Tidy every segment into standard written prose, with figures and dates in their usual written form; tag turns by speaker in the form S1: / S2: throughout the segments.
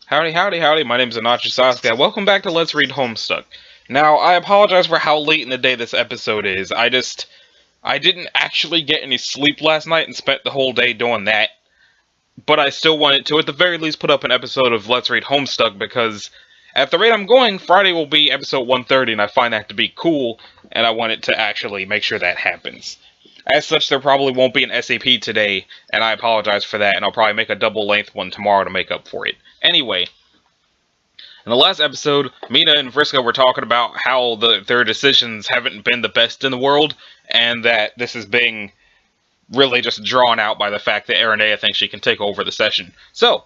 S1: Howdy, howdy, howdy, my name's Anachi Sasuke. Welcome back to Let's Read Homestuck. Now, I apologize for how late in the day this episode is. I didn't actually get any sleep last night and spent the whole day doing that. But I still wanted to, at the very least, put up an episode of Let's Read Homestuck because, at the rate I'm going, Friday will be episode 130, and I find that to be cool, and I wanted to actually make sure that happens. As such, there probably won't be an SAP today, and I apologize for that, and I'll probably make a double-length one tomorrow to make up for it. Anyway, in the last episode, Mina and Vriska were talking about how their decisions haven't been the best in the world, and that this is being really just drawn out by the fact that Aranea thinks she can take over the session. So,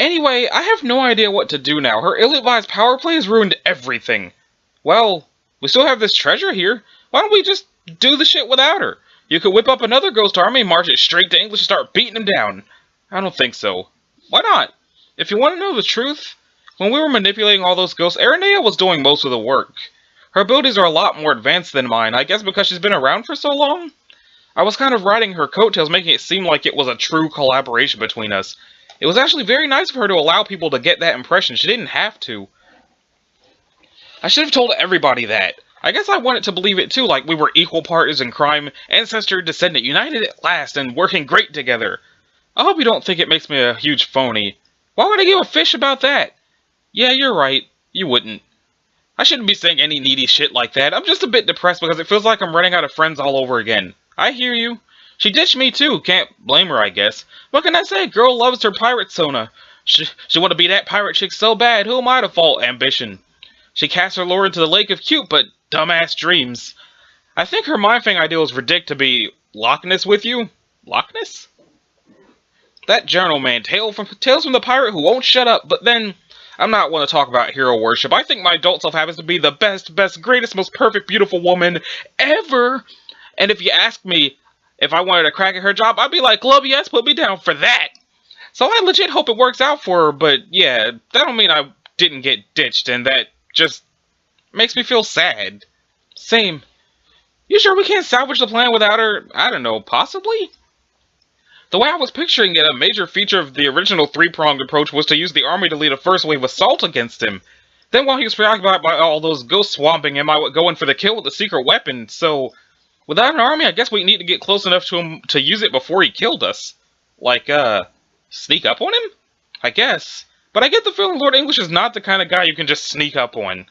S1: anyway, I have no idea what to do now. Her ill-advised power play has ruined everything. Well, we still have this treasure here. Why don't we just do the shit without her? You could whip up another ghost army, march it straight to English, and start beating them down. I don't think so. Why not? If you want to know the truth, when we were manipulating all those ghosts, Aranea was doing most of the work. Her abilities are a lot more advanced than mine, I guess because she's been around for so long? I was kind of riding her coattails, making it seem like it was a true collaboration between us. It was actually very nice of her to allow people to get that impression. She didn't have to. I should have told everybody that. I guess I wanted to believe it too, like we were equal partners in crime, ancestor, descendant, united at last, and working great together. I hope you don't think it makes me a huge phony. Why would I give a fish about that? Yeah, you're right. You wouldn't. I shouldn't be saying any needy shit like that. I'm just a bit depressed because it feels like I'm running out of friends all over again. I hear you. She ditched me too. Can't blame her, I guess. What can I say? Girl loves her pirate sona. She want to be that pirate chick so bad. Who am I to fault ambition? She cast her lure into the lake of cute but dumbass dreams. I think her mind thing idea was ridiculous to be Loch Ness with you. Loch Ness? That journal man, Tales from the pirate who won't shut up. But then, I'm not one to talk about hero worship. I think my adult self happens to be the best, greatest, most perfect, beautiful woman ever. And if you ask me if I wanted to crack at her job, I'd be like, Glove, yes, put me down for that. So I legit hope it works out for her, but yeah, that don't mean I didn't get ditched, and that just makes me feel sad. Same. You sure we can't salvage the plan without her? I don't know, possibly? The way I was picturing it, a major feature of the original three-pronged approach was to use the army to lead a first wave assault against him. Then while he was preoccupied by all those ghosts swamping him, I would go in for the kill with the secret weapon, so without an army, I guess we need to get close enough to him to use it before he killed us. Like, sneak up on him? I guess. But I get the feeling Lord English is not the kind of guy you can just sneak up on.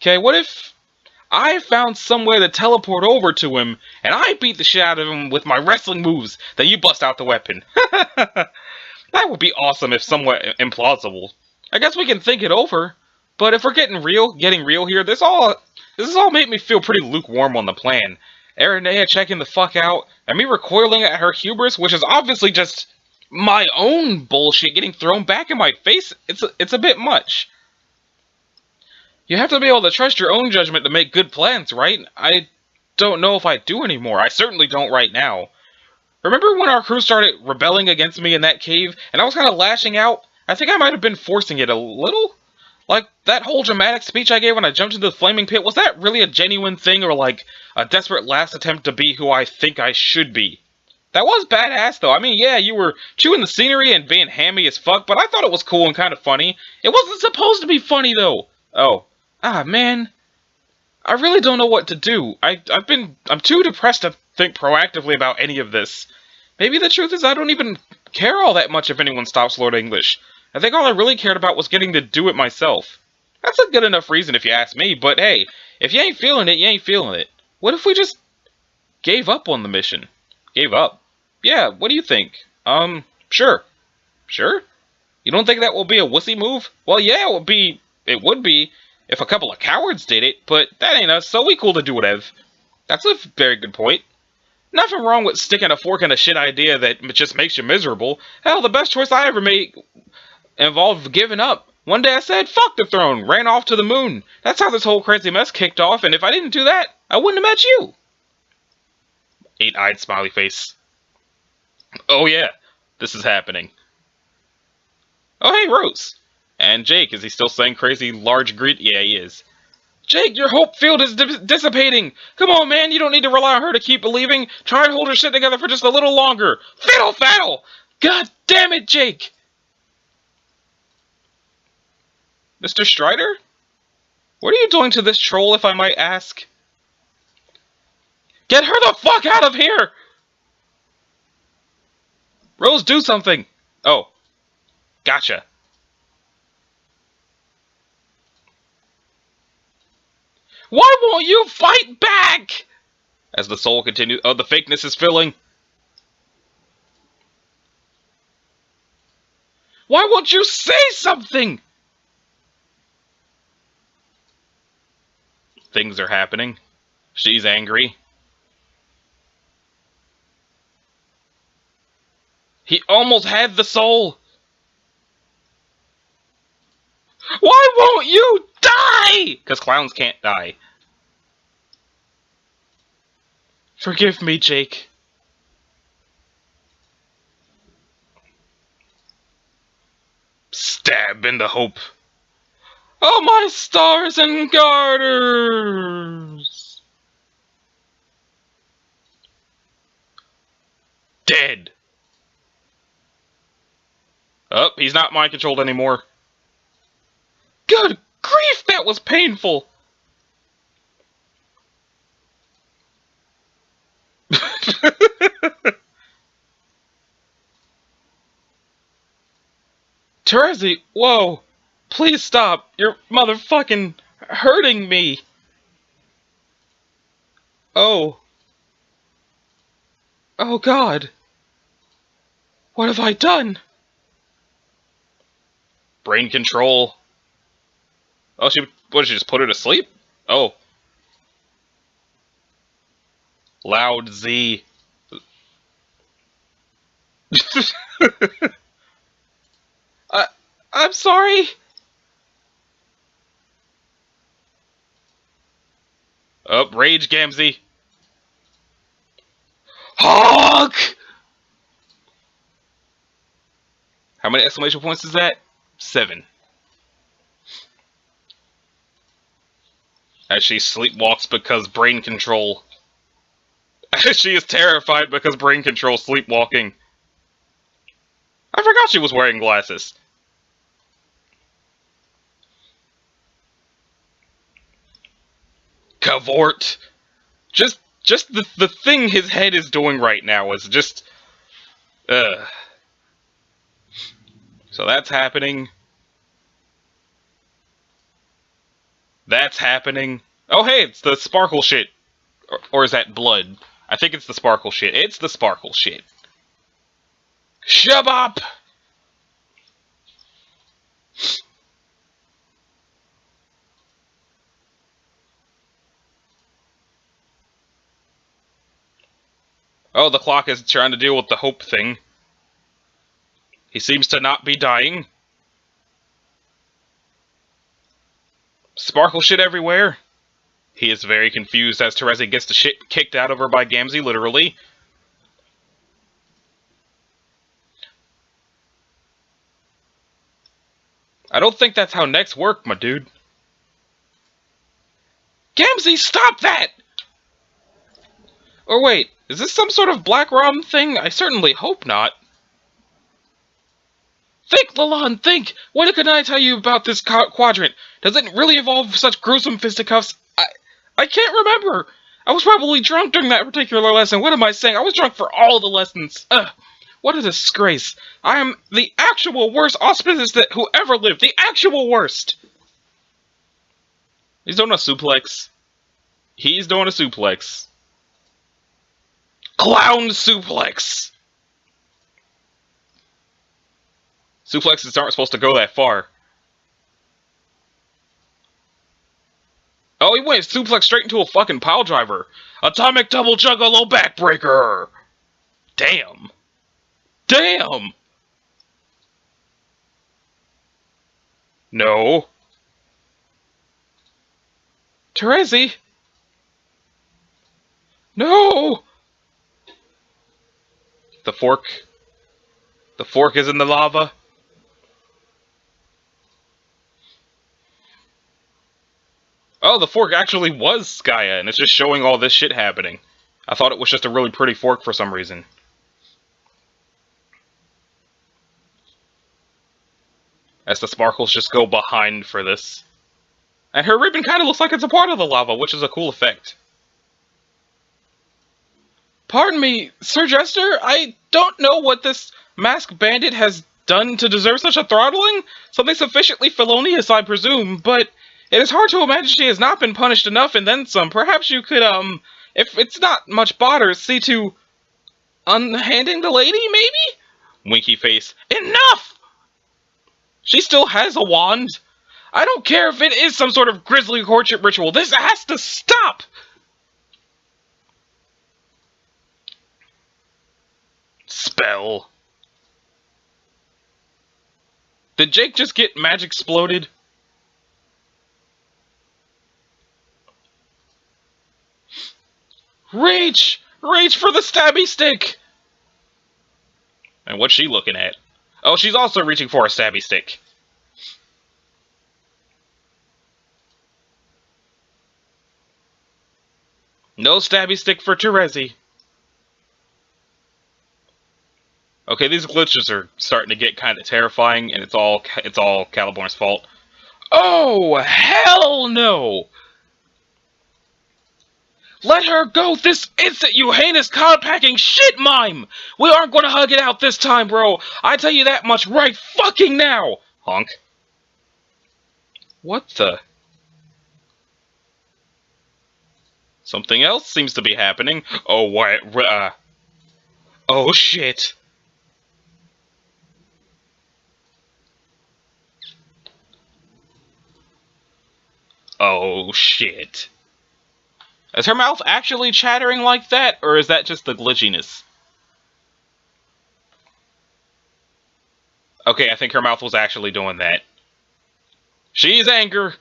S1: Okay, what if I found some way to teleport over to him, and I beat the shit out of him with my wrestling moves, then you bust out the weapon? That would be awesome if somewhat implausible. I guess we can think it over. But if we're getting real here, this has all made me feel pretty lukewarm on the plan. Aranea checking the fuck out, and me recoiling at her hubris, which is obviously just my own bullshit getting thrown back in my face. It's a bit much. You have to be able to trust your own judgment to make good plans, right? I don't know if I do anymore. I certainly don't right now. Remember when our crew started rebelling against me in that cave, and I was kind of lashing out? I think I might have been forcing it a little? Like, that whole dramatic speech I gave when I jumped into the flaming pit, was that really a genuine thing, or like a desperate last attempt to be who I think I should be? That was badass, though. I mean, yeah, you were chewing the scenery and being hammy as fuck, but I thought it was cool and kind of funny. It wasn't supposed to be funny, though. Oh. Ah, man. I really don't know what to do. I'm too depressed to think proactively about any of this. Maybe the truth is I don't even care all that much if anyone stops Lord English. I think all I really cared about was getting to do it myself. That's a good enough reason if you ask me, but hey, if you ain't feeling it, you ain't feeling it. What if we just gave up on the mission? Gave up? Yeah, what do you think? Sure. Sure? You don't think that will be a wussy move? Well, yeah, it would be if a couple of cowards did it, but that ain't us, so we cool to do whatever. That's a very good point. Nothing wrong with sticking a fork in a shit idea that just makes you miserable. Hell, the best choice I ever made involved giving up. One day I said, fuck the throne, ran off to the moon. That's how this whole crazy mess kicked off, and if I didn't do that, I wouldn't have met you. Eight-eyed smiley face. Oh yeah, this is happening. Oh hey, Rose. And Jake, is he still saying crazy large greed? Yeah, he is. Jake, your hope field is dissipating. Come on, man, you don't need to rely on her to keep believing. Try and hold her shit together for just a little longer. Fiddle faddle! God damn it, Jake! Mr. Strider? What are you doing to this troll, if I might ask? Get her the fuck out of here! Rose, do something! Oh. Gotcha. Why won't you fight back? As the soul continues... Oh, the fakeness is filling. Why won't you say something? Things are happening. She's angry. He almost had the soul. Why won't you die? Because clowns can't die. Forgive me, Jake. Stab in the hope. Oh, my stars and garters! Dead. Oh, he's not mind controlled anymore. Good grief, that was painful! Terezi, whoa! Please stop! You're motherfucking hurting me! Oh. Oh God. What have I done? Brain control. Oh, what, did she just put her to sleep? Oh. Loud Z. I'm sorry. Oh, rage, Gamzee. Hawk! How many exclamation points is that? 7. As she sleepwalks because brain control. She is terrified because brain control sleepwalking. I forgot she was wearing glasses. Cavort. Just the thing his head is doing right now is just... So that's happening. That's happening. Oh hey, it's the sparkle shit. Or is that blood? I think it's the sparkle shit. It's the sparkle shit. Shabop! Oh, the clock is trying to deal with the hope thing. He seems to not be dying. Sparkle shit everywhere. He is very confused as Terezi gets the shit kicked out of her by Gamzee, literally. I don't think that's how necks work, my dude. Gamzee, stop that! Or wait, is this some sort of Black Rom thing? I certainly hope not. Think, Lalon, think! What can I tell you about this quadrant? Does it really involve such gruesome fisticuffs? I can't remember! I was probably drunk during that particular lesson. What am I saying? I was drunk for all the lessons. Ugh. What a disgrace. I am the actual worst auspicist that who ever lived. The actual worst! He's doing a suplex. He's doing a suplex. Clown suplex! Suplexes aren't supposed to go that far. Oh, he went suplex straight into a fucking pile driver. Atomic double juggalo backbreaker! Damn. Damn! No. Terezi? No! The fork. The fork is in the lava. Oh, the fork actually was Skya, and it's just showing all this shit happening. I thought it was just a really pretty fork for some reason. as the sparkles just go behind for this. And her ribbon kind of looks like it's a part of the lava, which is a cool effect. Pardon me, Sir Jester, I don't know what this masked bandit has done to deserve such a throttling. Something sufficiently felonious, I presume, but it is hard to imagine she has not been punished enough and then some. Perhaps you could, if it's not much bother, see to unhanding the lady, maybe? Winky face. Enough! She still has a wand. I don't care if it is some sort of grisly courtship ritual. This has to stop! Spell. Did Jake just get magic exploded? Reach! Reach for the stabby stick! And what's she looking at? Oh, she's also reaching for a stabby stick. No stabby stick for Terezi. Okay, these glitches are starting to get kind of terrifying, and it's all Caliborn's fault. Oh, hell no! Let her go this instant, you heinous cod-packing shit mime! We aren't gonna hug it out this time, bro! I tell you that much right fucking now! Honk. What the? Something else seems to be happening. Oh, what? Oh, shit. Oh, shit. Is her mouth actually chattering like that, or is that just the glitchiness? Okay, I think her mouth was actually doing that. She is anger.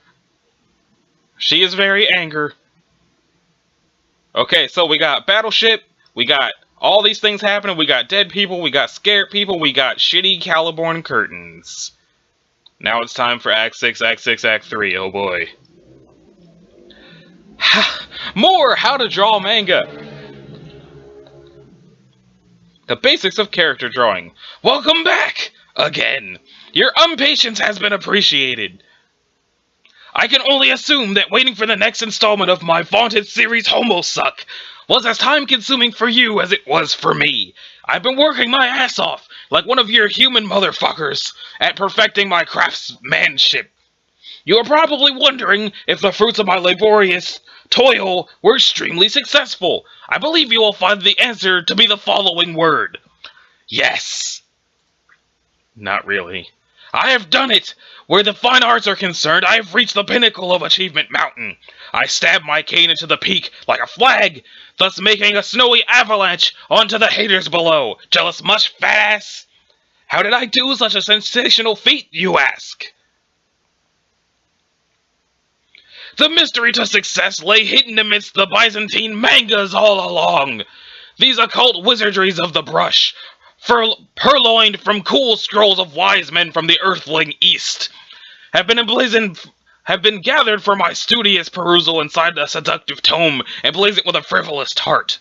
S1: She is very anger. Okay, so we got Battleship, we got all these things happening, we got dead people, we got scared people, we got shitty Caliborn curtains. Now it's time for Act 6, Act 6, Act 3, oh boy. More How to Draw Manga! The basics of character drawing. Welcome back! Again! Your impatience has been appreciated. I can only assume that waiting for the next installment of my vaunted series Homestuck was as time-consuming for you as it was for me. I've been working my ass off, like one of your human motherfuckers, at perfecting my craftsmanship. You are probably wondering if the fruits of my laborious toil were extremely successful. I believe you will find the answer to be the following word. Yes. Not really. I have done it! Where the fine arts are concerned, I have reached the pinnacle of Achievement Mountain. I stab my cane into the peak like a flag, thus making a snowy avalanche onto the haters below. Jealous much, fat ass? How did I do such a sensational feat, you ask? The mystery to success lay hidden amidst the Byzantine mangas all along. These occult wizardries of the brush, purloined from cool scrolls of wise men from the earthling east, have been gathered for my studious perusal inside the seductive tome, emblazoned with a frivolous heart.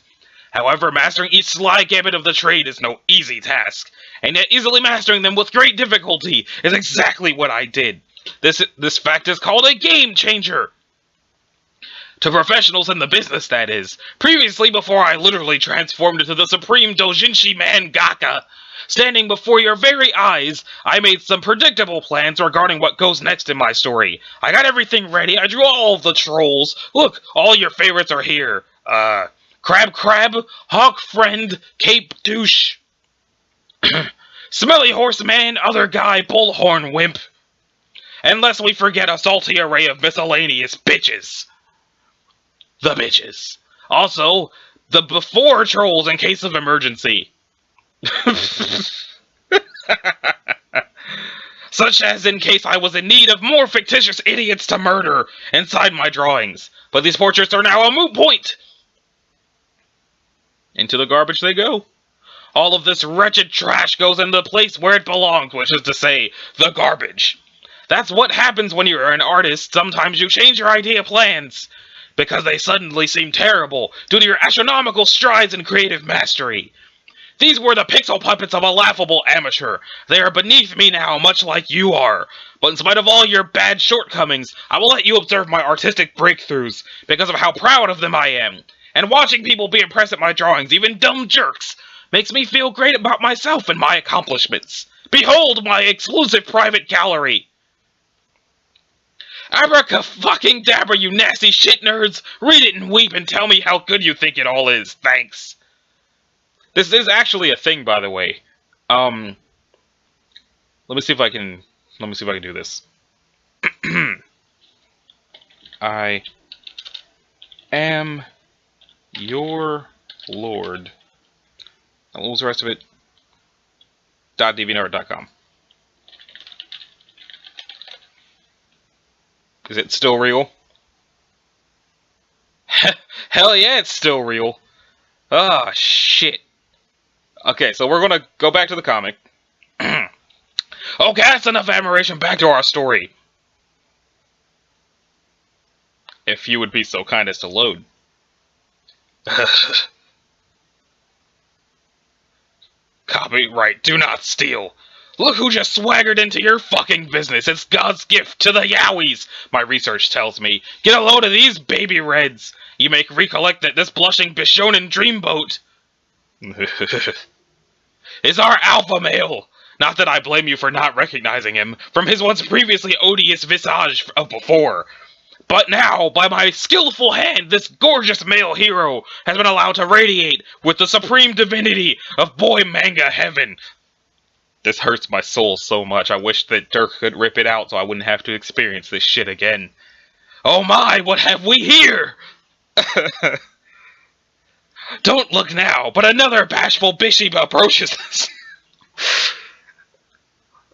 S1: However, mastering each sly gambit of the trade is no easy task, and yet easily mastering them with great difficulty is exactly what I did. This fact is called a game changer. To professionals in the business, that is. Previously, before I literally transformed into the supreme doujinshi mangaka, standing before your very eyes, I made some predictable plans regarding what goes next in my story. I got everything ready, I drew all of the trolls. Look, all your favorites are here. Crab, Hawk Friend, Cape Douche, Smelly Horseman, Other Guy, Bullhorn Wimp. And lest we forget a salty array of miscellaneous bitches. The bitches. Also, the before trolls in case of emergency. Such as in case I was in need of more fictitious idiots to murder inside my drawings. But these portraits are now a moot point. Into the garbage they go. All of this wretched trash goes in the place where it belongs, which is to say, the garbage. That's what happens when you're an artist. Sometimes you change your idea plans, because they suddenly seem terrible due to your astronomical strides in creative mastery. These were the pixel puppets of a laughable amateur. They are beneath me now, much like you are. But in spite of all your bad shortcomings, I will let you observe my artistic breakthroughs, because of how proud of them I am. And watching people be impressed at my drawings, even dumb jerks, makes me feel great about myself and my accomplishments. Behold my exclusive private gallery. Abraca-fucking-dabra, you nasty shit nerds! Read it and weep and tell me how good you think it all is. Thanks. This is actually a thing, by the way. Let me see if I can do this. I am your lord. And what was the rest of it? .dvnerd.com. Is it still real? Hell yeah, it's still real. Ah, shit. Okay, so we're gonna go back to the comic. Okay, that's enough admiration. Back to our story. If you would be so kind as to load. Copyright, do not steal. Look who just swaggered into your fucking business. It's God's gift to the Yowies, my research tells me. Get a load of these baby reds. You may recollect that this blushing Bishonen dreamboat is our alpha male. Not that I blame you for not recognizing him from his once previously odious visage of before. But now, by my skillful hand, this gorgeous male hero has been allowed to radiate with the supreme divinity of boy manga heaven. This hurts my soul so much, I wish that Dirk could rip it out so I wouldn't have to experience this shit again. Oh my, what have we here? Don't look now, but another bashful Bishop approaches us.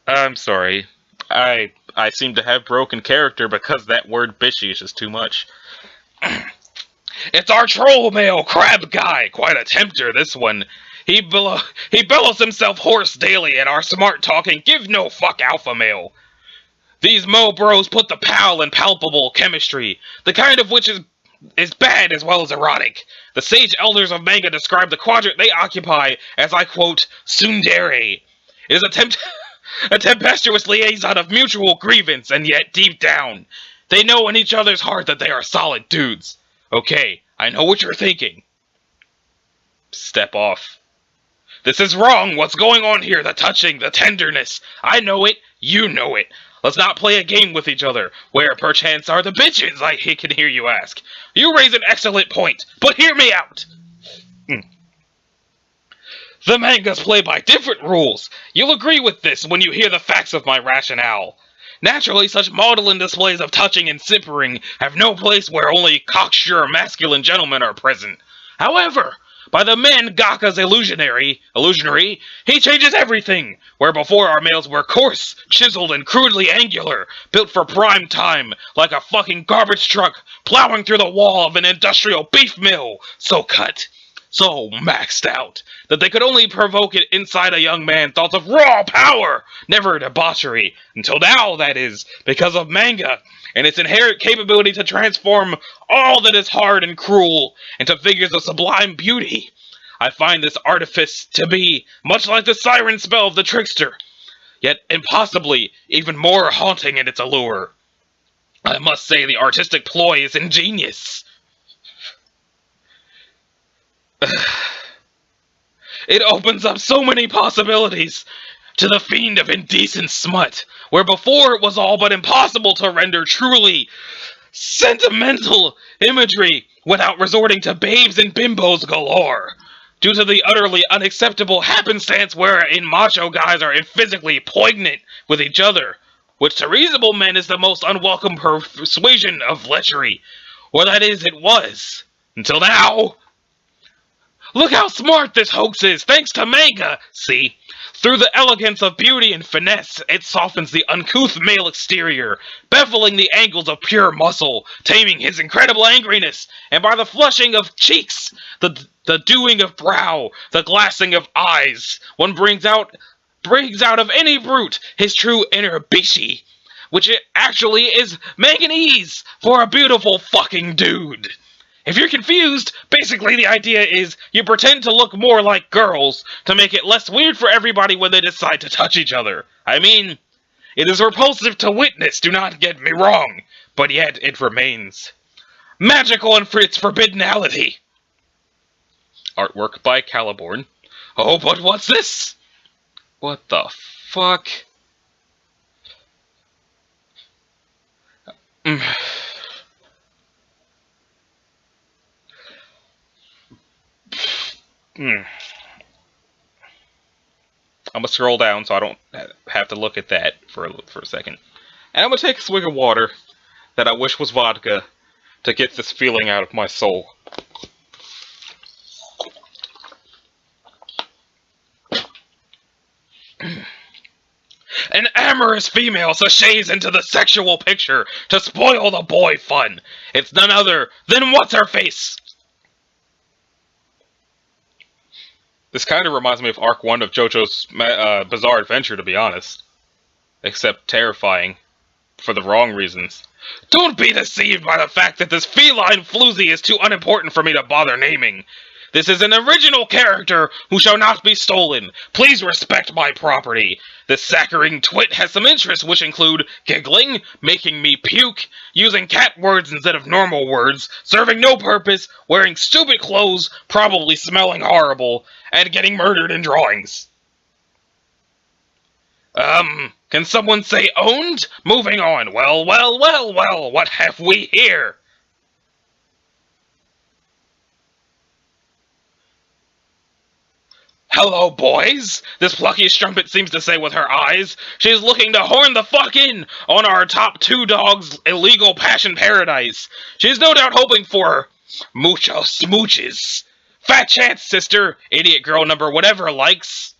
S1: I'm sorry. I seem to have broken character because that word bishy is just too much. It's our troll male crab guy, quite a tempter, this one. He bellows himself hoarse daily at our smart-talking, give-no-fuck alpha male. These mo bros put the pal in palpable chemistry, the kind of which is bad as well as erotic. The sage elders of manga describe the quadrant they occupy as, I quote, tsundere. It is a tempestuous liaison of mutual grievance, and yet deep down, they know in each other's heart that they are solid dudes. Okay, I know what you're thinking. Step off. This is wrong. What's going on here? The touching, the tenderness. I know it. You know it. Let's not play a game with each other. Where perchance are the bitches? I can hear you ask. You raise an excellent point, but hear me out. The mangas play by different rules. You'll agree with this when you hear the facts of my rationale. Naturally, such maudlin displays of touching and simpering have no place where only cocksure masculine gentlemen are present. However, by the man Gaka's illusionary, he changes everything. Where before our males were coarse, chiseled, and crudely angular, built for prime time, like a fucking garbage truck plowing through the wall of an industrial beef mill, so cut, so maxed out, that they could only provoke it inside a young man thoughts of raw power, never debauchery, until now, that is, because of manga, and its inherent capability to transform all that is hard and cruel into figures of sublime beauty. I find this artifice to be much like the siren spell of the trickster, yet impossibly even more haunting in its allure. I must say the artistic ploy is ingenious. It opens up so many possibilities to the fiend of indecent smut, where before it was all but impossible to render truly sentimental imagery without resorting to babes and bimbos galore, due to the utterly unacceptable happenstance wherein macho guys are physically poignant with each other, which to reasonable men is the most unwelcome persuasion of lechery, or that is, it was, until now. Look how smart this hoax is, thanks to manga! See? Through the elegance of beauty and finesse, it softens the uncouth male exterior, beveling the angles of pure muscle, taming his incredible angriness, and by the flushing of cheeks, the dewing of brow, the glassing of eyes, one brings out of any brute his true inner bishi, which it actually is manganese for a beautiful fucking dude. If you're confused, basically the idea is you pretend to look more like girls to make it less weird for everybody when they decide to touch each other. I mean, it is repulsive to witness, do not get me wrong, but yet it remains magical in its forbiddenality. Artwork by Caliborn. Oh, but what's this? What the fuck? I'm gonna scroll down so I don't have to look at that for a second. And I'm gonna take a swig of water that I wish was vodka to get this feeling out of my soul. An amorous female sashays into the sexual picture to spoil the boy fun. It's none other than What's-Her-Face. This kind of reminds me of Arc 1 of JoJo's Bizarre Adventure, to be honest. Except terrifying. For the wrong reasons. Don't be deceived by the fact that this feline floozy is too unimportant for me to bother naming. This is an original character who shall not be stolen. Please respect my property. This saccharine twit has some interests which include giggling, making me puke, using cat words instead of normal words, serving no purpose, wearing stupid clothes, probably smelling horrible, and getting murdered in drawings. Can someone say owned? Moving on. Well, what have we here? Hello, boys! This plucky strumpet seems to say with her eyes, she's looking to horn the fuck in on our top 2 dogs' illegal passion paradise. She's no doubt hoping for mucho smooches. Fat chance, sister, idiot girl number whatever likes.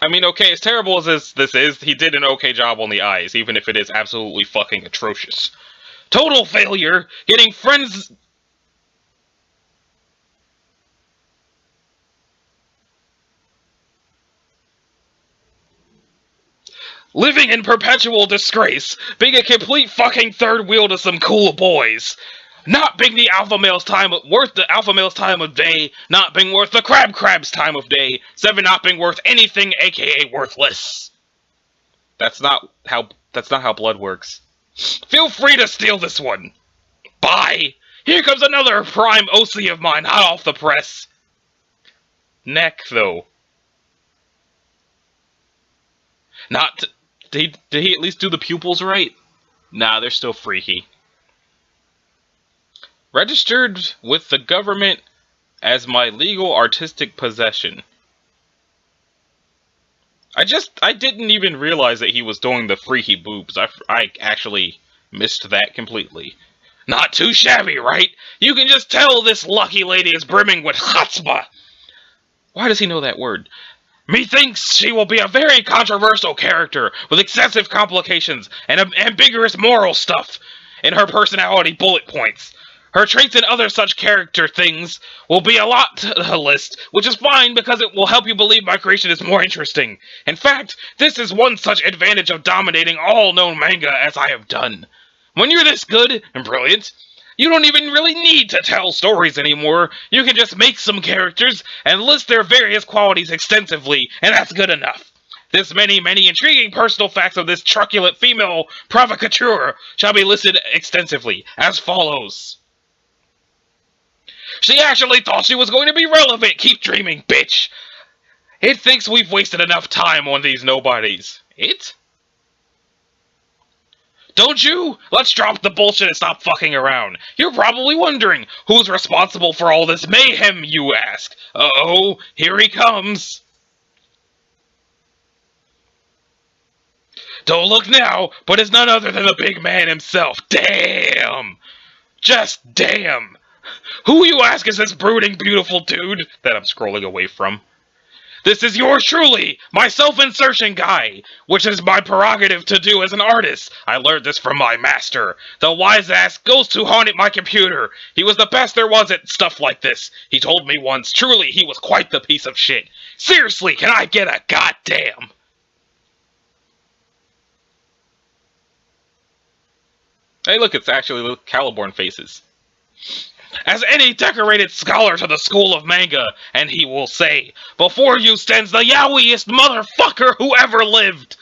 S1: I mean, okay, as terrible as this is, he did an okay job on the eyes, even if it is absolutely fucking atrocious. Total failure, getting friends... Living in perpetual disgrace, being a complete fucking third wheel to some cool boys. Not being the alpha male's time worth the alpha male's time of day, not being worth the crab's time of day, 7 not being worth anything, aka worthless. That's not how blood works. Feel free to steal this one. Bye. Here comes another prime OC of mine, hot off the press. Neck, though. Did he at least do the pupils right? Nah, they're still freaky. Registered with the government as my legal artistic possession. I didn't even realize that he was doing the freaky boobs. I actually missed that completely. Not too shabby, right? You can just tell this lucky lady is brimming with chutzpah. Why does he know that word? Methinks she will be a very controversial character with excessive complications and ambiguous moral stuff in her personality bullet points. Her traits and other such character things will be a lot to the list, which is fine because it will help you believe my creation is more interesting. In fact, this is one such advantage of dominating all known manga as I have done. When you're this good and brilliant, you don't even really need to tell stories anymore. You can just make some characters and list their various qualities extensively, and that's good enough. This many intriguing personal facts of this truculent female provocateur shall be listed extensively, as follows. She actually thought she was going to be relevant. Keep dreaming, bitch. It thinks we've wasted enough time on these nobodies. It? Don't you? Let's drop the bullshit and stop fucking around. You're probably wondering, who's responsible for all this mayhem, you ask? Uh-oh, here he comes. Don't look now, but it's none other than the big man himself. Damn! Just damn! Who, you ask, is this brooding, beautiful dude that I'm scrolling away from? This is yours truly, my self-insertion guy, which is my prerogative to do as an artist. I learned this from my master. The wise ass ghost who haunted my computer. He was the best there was at stuff like this. He told me once, truly, he was quite the piece of shit. Seriously, can I get a goddamn? Hey, look, it's actually Caliborn faces. As any decorated scholar to the school of manga, and he will say, before you stands the yowiest motherfucker who ever lived.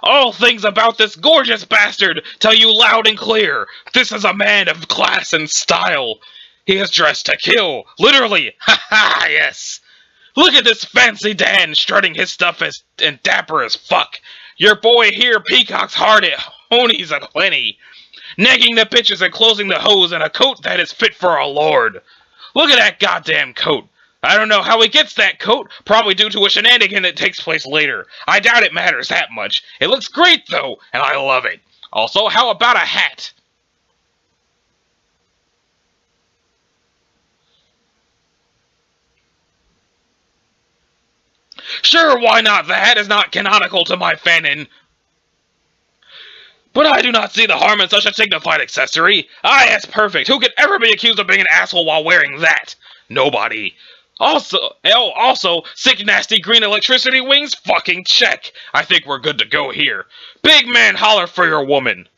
S1: All things about this gorgeous bastard tell you loud and clear, this is a man of class and style. He is dressed to kill, literally, ha ha, yes. Look at this fancy Dan strutting his stuff and dapper as fuck. Your boy here peacocks hard at honies a plenty. Negging the bitches and closing the hose in a coat that is fit for a lord. Look at that goddamn coat. I don't know how he gets that coat, probably due to a shenanigan that takes place later. I doubt it matters that much. It looks great though, and I love it. Also, how about a hat? Sure, why not? The hat is not canonical to my fanon. But I do not see the harm in such a dignified accessory. Ah, yes, perfect. Who could ever be accused of being an asshole while wearing that? Nobody. Also, sick nasty green electricity wings? Fucking check. I think we're good to go here. Big man, holler for your woman.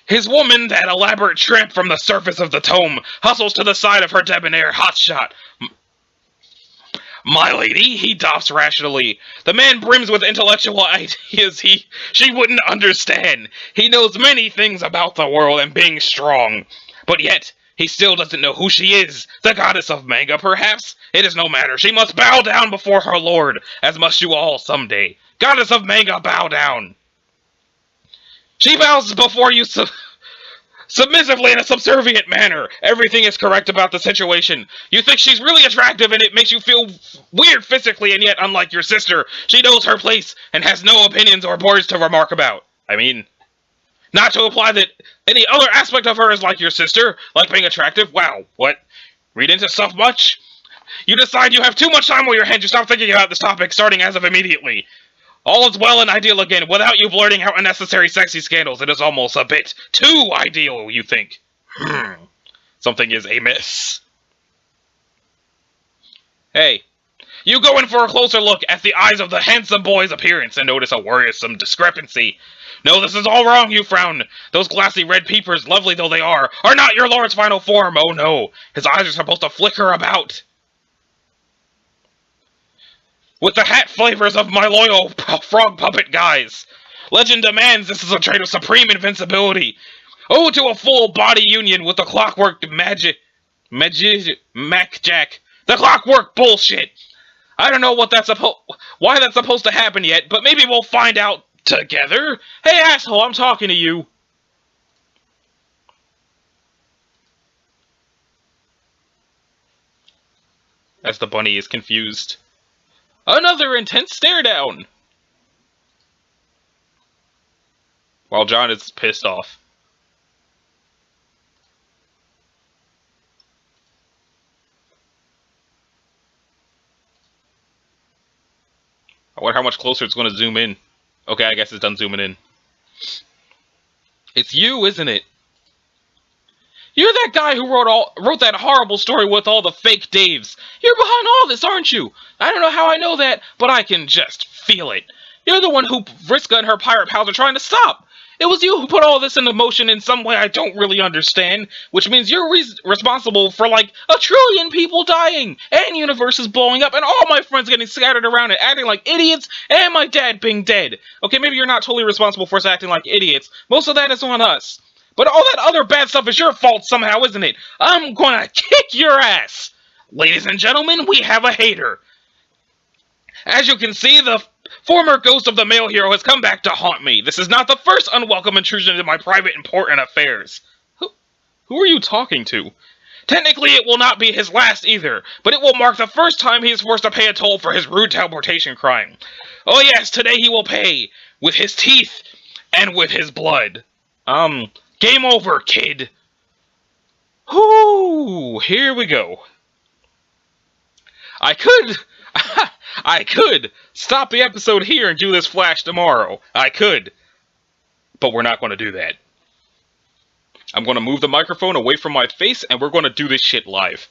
S1: His woman, that elaborate tramp from the surface of the tome, hustles to the side of her debonair hotshot. My lady, he doffs rationally. The man brims with intellectual ideas she wouldn't understand. He knows many things about the world and being strong. But yet, he still doesn't know who she is. The goddess of manga, perhaps? It is no matter. She must bow down before her lord, as must you all someday. Goddess of manga, bow down. She bows before you submissively in a subservient manner. Everything is correct about the situation. You think she's really attractive and it makes you feel weird physically, and yet, unlike your sister, she knows her place and has no opinions or words to remark about. I mean, not to imply that any other aspect of her is like your sister, like being attractive. Wow, what? Read into stuff much? You decide you have too much time on your hands, you stop thinking about this topic starting as of immediately. All is well and ideal again, without you blurting out unnecessary sexy scandals. It is almost a bit too ideal, you think. Something is amiss. Hey, you go in for a closer look at the eyes of the handsome boy's appearance and notice a worrisome discrepancy. No, this is all wrong, you frown. Those glassy red peepers, lovely though they are not your lord's final form. Oh no, his eyes are supposed to flicker about with the hat flavors of my loyal frog puppet guys. Legend demands this is a trait of supreme invincibility. Oh, to a full body union with the clockwork Mac-Jack. The clockwork bullshit. I don't know why that's supposed to happen yet, but maybe we'll find out together. Hey, asshole, I'm talking to you. As the bunny is confused. Another intense stare down! While John is pissed off. I wonder how much closer it's going to zoom in. Okay, I guess it's done zooming in. It's you, isn't it? You're that guy who wrote that horrible story with all the fake Daves. You're behind all this, aren't you? I don't know how I know that, but I can just feel it. You're the one who Vriska and her pirate pals are trying to stop. It was you who put all this into motion in some way I don't really understand, which means you're responsible for like 1 trillion people dying, and universes blowing up, and all my friends getting scattered around and acting like idiots, and my dad being dead. Okay, maybe you're not totally responsible for us acting like idiots. Most of that is on us. But all that other bad stuff is your fault somehow, isn't it? I'm gonna kick your ass! Ladies and gentlemen, we have a hater. As you can see, the former ghost of the male hero has come back to haunt me. This is not the first unwelcome intrusion into my private important affairs. Who are you talking to? Technically, it will not be his last either, but it will mark the first time he is forced to pay a toll for his rude teleportation crime. Oh yes, today he will pay, with his teeth and with his blood. Game over, kid. Whoo, here we go. I could stop the episode here and do this flash tomorrow. I could. But we're not going to do that. I'm going to move the microphone away from my face and we're going to do this shit live.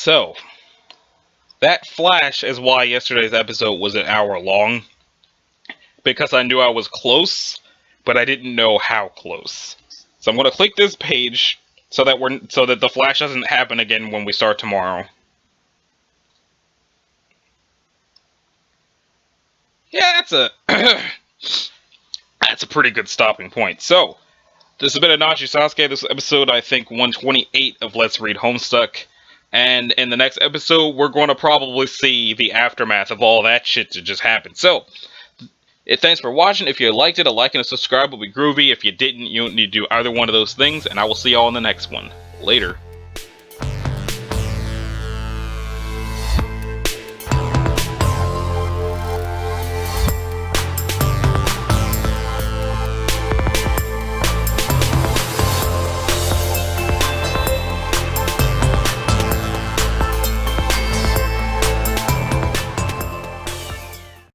S1: So, that flash is why yesterday's episode was an hour long. Because I knew I was close, but I didn't know how close. So I'm going to click this page so that the flash doesn't happen again when we start tomorrow. Yeah, that's a pretty good stopping point. So, this has been Anachi Sasuke. This episode, I think, 128 of Let's Read Homestuck. And in the next episode, we're going to probably see the aftermath of all that shit that just happened. So, thanks for watching. If you liked it, a like and a subscribe would be groovy. If you didn't, you don't need to do either one of those things. And I will see y'all in the next one. Later.